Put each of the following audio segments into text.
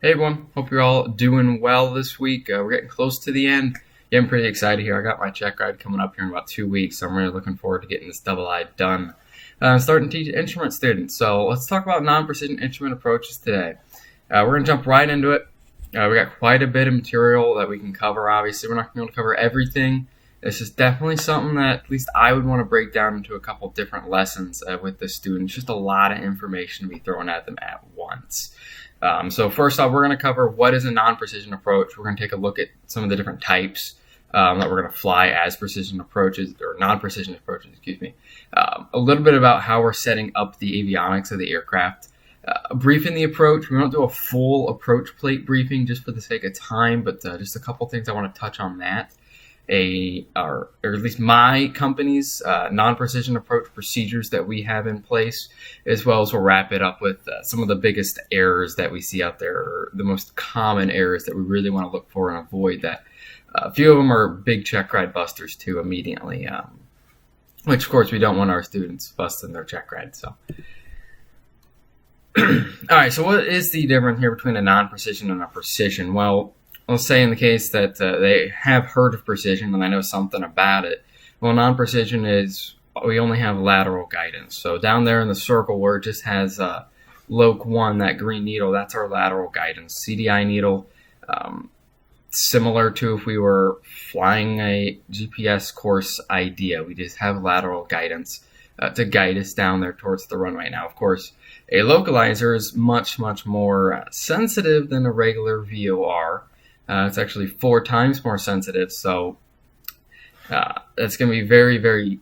Hey everyone, hope you're all doing well this week. We're getting close to the end. Yeah, I'm pretty excited here. I got my check ride coming up here in about 2 weeks, so I'm really looking forward to getting this double I done. Starting to teach instrument students. So let's talk about non-precision instrument approaches today. We're going to jump right into it. We got quite a bit of material that we can cover. Obviously, we're not going to be able to cover everything. This is definitely something that at least I would want to break down into a couple different lessons with the students. Just a lot of information to be thrown at them at once. So first off, we're going to cover what is a non-precision approach. We're going to take a look at some of the different types that we're going to fly as precision approaches, or non-precision approaches, excuse me. A little bit about how we're setting up the avionics of the aircraft. Briefing the approach. We won't do a full approach plate briefing just for the sake of time, but just a couple things I want to touch on that. Or at least my company's non-precision approach procedures that we have in place, as well as we'll wrap it up with some of the biggest errors that we see out there, or the most common errors that we really want to look for and avoid. That a few of them are big check ride busters too immediately, which of course we don't want our students busting their check ride. So. All right, so what is the difference here between a non-precision and a precision? Well, I'll say in the case that they have heard of precision and I know something about it. Well, non-precision is we only have lateral guidance. So down there in the circle where it just has Loc 1, that green needle, that's our lateral guidance. CDI needle, similar to if we were flying a GPS course idea. We just have lateral guidance to guide us down there towards the runway. Now, of course, a localizer is much, much more sensitive than a regular VOR. It's actually 4 times more sensitive, so it's going to be very, very,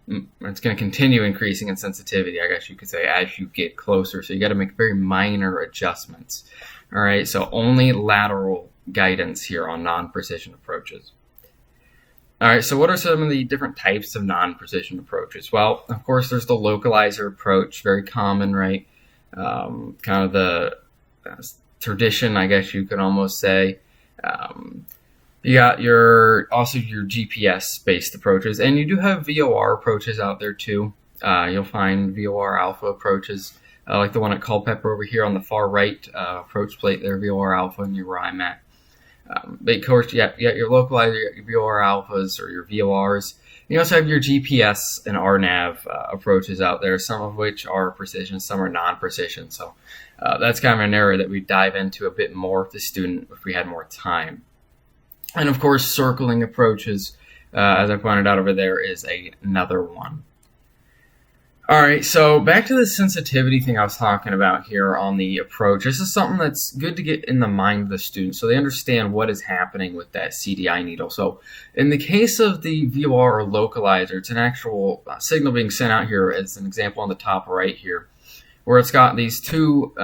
it's going to continue increasing in sensitivity, I guess you could say, as you get closer. So you got to make very minor adjustments. All right, so only lateral guidance here on non-precision approaches. All right, so what are some of the different types of non-precision approaches? Well, of course, there's the localizer approach, very common, right? Kind of the tradition, I guess you could almost say. You got your GPS-based approaches, and you do have VOR approaches out there too. You'll find VOR alpha approaches, like the one at Culpeper over here on the far right approach plate there, VOR alpha, and where I'm at. But of course, you got your localizer, your VOR alphas or your VORs. You also have your GPS and RNAV approaches out there, some of which are precision, some are non-precision. So that's kind of an area that we dive into a bit more with the student if we had more time. And of course, circling approaches, as I pointed out over there, is another one. All right, so back to the sensitivity thing I was talking about here on the approach. This is something that's good to get in the mind of the student so they understand what is happening with that CDI needle. So in the case of the VOR or localizer, it's an actual signal being sent out here as an example on the top right here, where it's got these two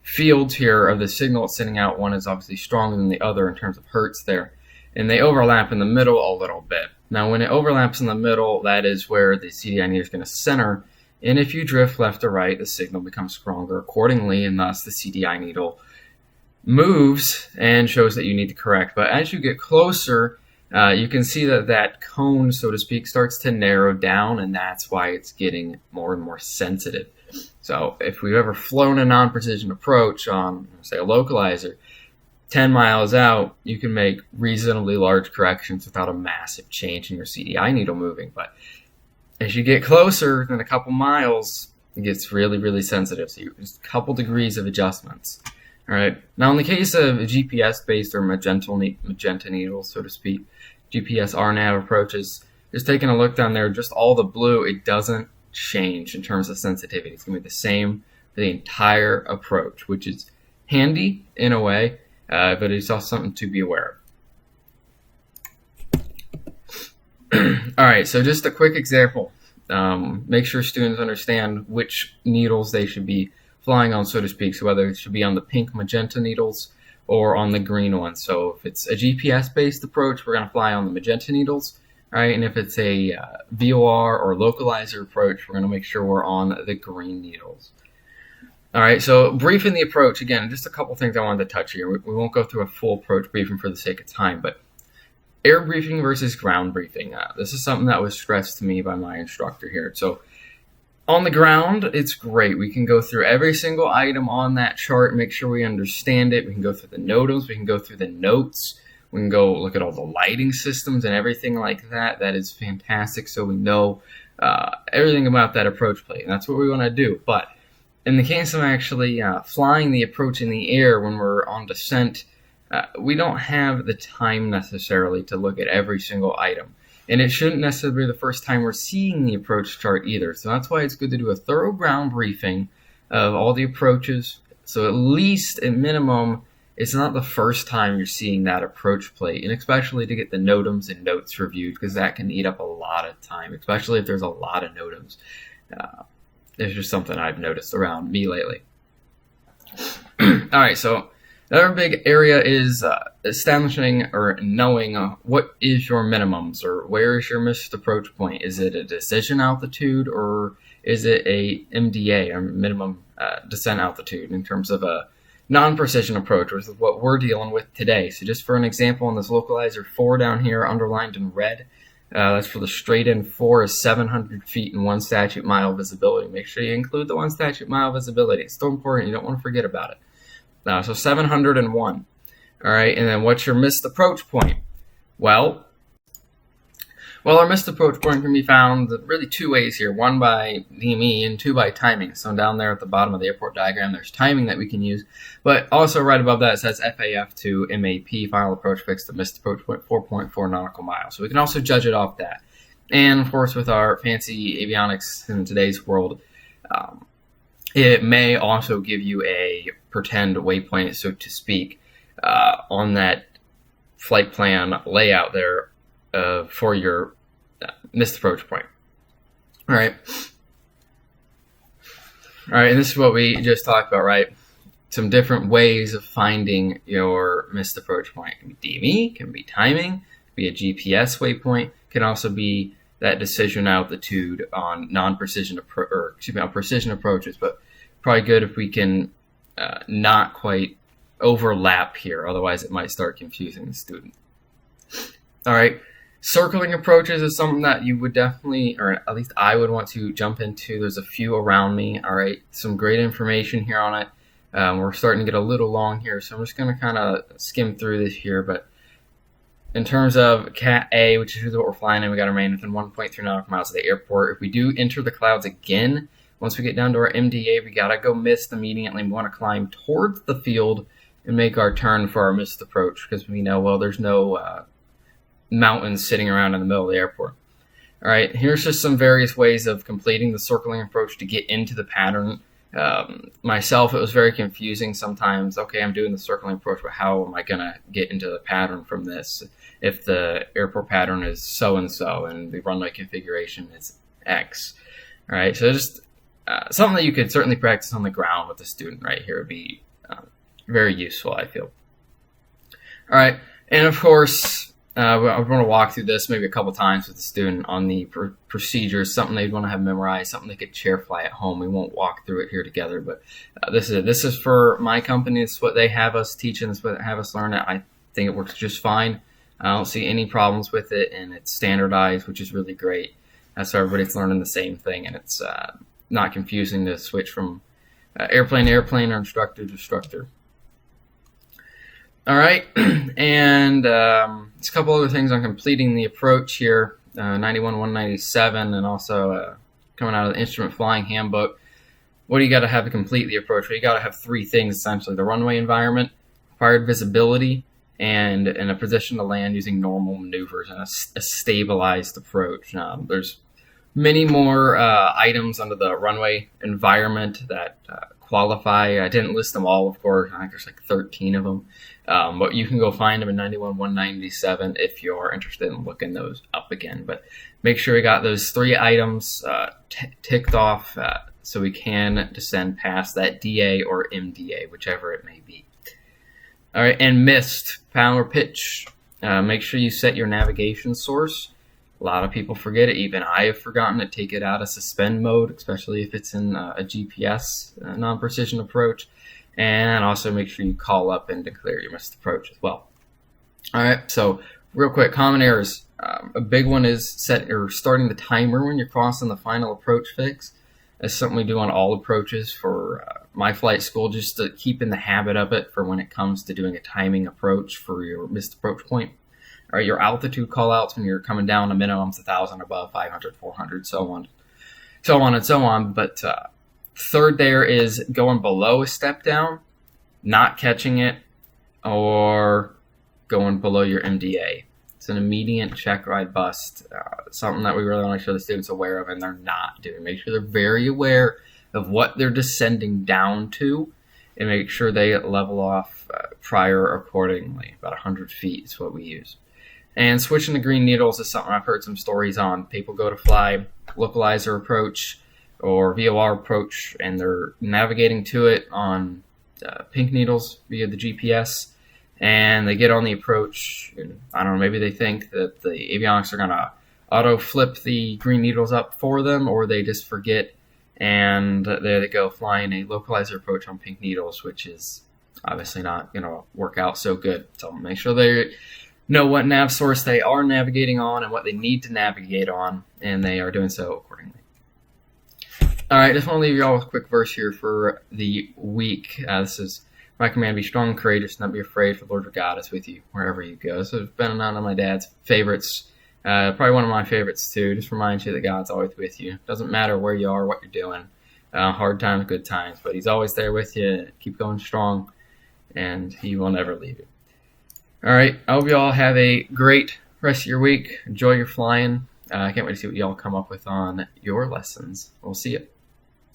fields here of the signal it's sending out. One is obviously stronger than the other in terms of hertz there, and they overlap in the middle a little bit. Now, when it overlaps in the middle, that is where the CDI needle is going to center. And if you drift left to right, the signal becomes stronger accordingly, and thus the CDI needle moves and shows that you need to correct. But as you get closer, you can see that that cone, so to speak, starts to narrow down, and that's why it's getting more and more sensitive. So if we've ever flown a non-precision approach on, say, a localizer, 10 miles out, you can make reasonably large corrections without a massive change in your CDI needle moving. But as you get closer than a couple miles, it gets really, really sensitive. So just a couple degrees of adjustments. All right. Now, in the case of GPS-based or magenta needles, so to speak, GPS RNAV approaches, just taking a look down there, just all the blue, it doesn't change in terms of sensitivity. It's going to be the same for the entire approach, which is handy in a way. But it's also something to be aware of. All right, so just a quick example. Make sure students understand which needles they should be flying on, so to speak. So whether it should be on the pink magenta needles or on the green ones. So if it's a GPS-based approach, we're going to fly on the magenta needles, right? And if it's a VOR or localizer approach, we're going to make sure we're on the green needles. All right, so briefing the approach, again, just a couple things I wanted to touch here. We won't go through a full approach briefing for the sake of time, but air briefing versus ground briefing. This is something that was stressed to me by my instructor here. So On the ground, it's great. We can go through every single item on that chart, make sure we understand it. We can go through the NOTAMs, we can go through the notes, we can go look at all the lighting systems and everything like that. That is fantastic, so we know everything about that approach plate, and that's what we want to do. But in the case of actually flying the approach in the air when we're on descent, we don't have the time necessarily to look at every single item. And it shouldn't necessarily be the first time we're seeing the approach chart either. So that's why it's good to do a thorough ground briefing of all the approaches. So at least, at minimum, it's not the first time you're seeing that approach plate. And especially to get the NOTAMs and notes reviewed, because that can eat up a lot of time, especially if there's a lot of NOTAMs. It's just something I've noticed around me lately. Alright, so another big area is establishing or knowing what is your minimums, or where is your missed approach point. Is it a decision altitude, or is it a MDA, or minimum descent altitude, in terms of a non-precision approach, which is what we're dealing with today. So just for an example, on this localizer 4 down here, underlined in red, that's for the straight-in 4 is 700 feet and 1 statute mile visibility. Make sure you include the 1 statute mile visibility. It's still important. You don't want to forget about it. So 701. All right, and then what's your missed approach point? Well, our missed approach point can be found really 2 ways here. 1 by DME and 2 by timing. So down there at the bottom of the airport diagram, there's timing that we can use. But also right above that, it says FAF to MAP, final approach fixed, the missed approach point 4.4 nautical miles. So we can also judge it off that. And of course, with our fancy avionics in today's world, it may also give you a pretend waypoint, so to speak, on that flight plan layout there for your missed approach point. All right, and this is what we just talked about, right? Some different ways of finding your missed approach point. It can be DME, can be timing, can be a GPS waypoint, can also be that decision altitude on non-precision precision approaches, but probably good if we can not quite overlap here, otherwise it might start confusing the student. All right, circling approaches is something that you would definitely, or at least I would want to jump into. There's a few around me. All right, some great information here on it. We're starting to get a little long here, so I'm just going to kind of skim through this here. But in terms of Cat A, which is what we're flying in, we got to remain within 1.3 nautical miles of the airport. If we do enter the clouds again, once we get down to our MDA, we got to go missed immediately. We want to climb towards the field and make our turn for our missed approach, because we know, well, there's no mountains sitting around in the middle of the airport. All right, here's just some various ways of completing the circling approach to get into the pattern. Myself, it was very confusing sometimes. Okay, I'm doing the circling approach, but how am I going to get into the pattern from this if the airport pattern is so-and-so and the runway configuration is X? All right, so just something that you could certainly practice on the ground with the student right here would be very useful, I feel. All right, and of course, I want to walk through this maybe a couple times with the student on the procedures, something they'd want to have memorized, something they could chair fly at home. We won't walk through it here together, but this is for my company. It's what they have us teach, and it's what they have us learn. I think it works just fine. I don't see any problems with it, and it's standardized, which is really great. So everybody's learning the same thing, and it's not confusing to switch from airplane to airplane or instructor to instructor. All right, and just a couple other things on completing the approach here, 91-197, and also coming out of the Instrument Flying Handbook. What do you got to have to complete the approach? Well, you got to have 3 things, essentially: the runway environment, required visibility, and in a position to land using normal maneuvers and a stabilized approach. There's many more items under the runway environment that qualify. I didn't list them all, of course. I think there's like 13 of them. But you can go find them in 91-197 if you're interested in looking those up again. But make sure we got those 3 items ticked off so we can descend past that DA or MDA, whichever it may be. All right, and missed, power pitch. Make sure you set your navigation source. A lot of people forget it. Even I have forgotten to take it out of suspend mode, especially if it's in a GPS non-precision approach. And also make sure you call up and declare your missed approach as well. All right, so real quick, common errors. A big one is starting the timer when you're crossing the final approach fix. It's something we do on all approaches for my flight school, just to keep in the habit of it for when it comes to doing a timing approach for your missed approach point. Or your altitude callouts when you're coming down, a minimum's 1,000, above 500, 400, so on and so on. But third there is going below a step down, not catching it, or going below your MDA. It's an immediate check ride bust, something that we really want to show the students aware of, and they're not doing. Make sure they're very aware of what they're descending down to, and make sure they level off prior accordingly. About 100 feet is what we use. And switching to green needles is something I've heard some stories on. People go to fly localizer approach or VOR approach, and they're navigating to it on pink needles via the GPS, and they get on the approach, and I don't know, maybe they think that the avionics are going to auto flip the green needles up for them, or they just forget, and there they go flying a localizer approach on pink needles, which is obviously not going to work out so good. So make sure they know what nav source they are navigating on and what they need to navigate on, and they are doing so accordingly. All right, just want to leave you all with a quick verse here for the week. This is my command: be strong and courageous, not be afraid, for the Lord your God is with you wherever you go. So it's been one of my dad's favorites, probably one of my favorites too. Just reminds you that God's always with you. Doesn't matter where you are, what you're doing, hard times, good times, but He's always there with you. Keep going strong, and He will never leave you. All right, I hope you all have a great rest of your week. Enjoy your flying. I can't wait to see what you all come up with on your lessons. We'll see you.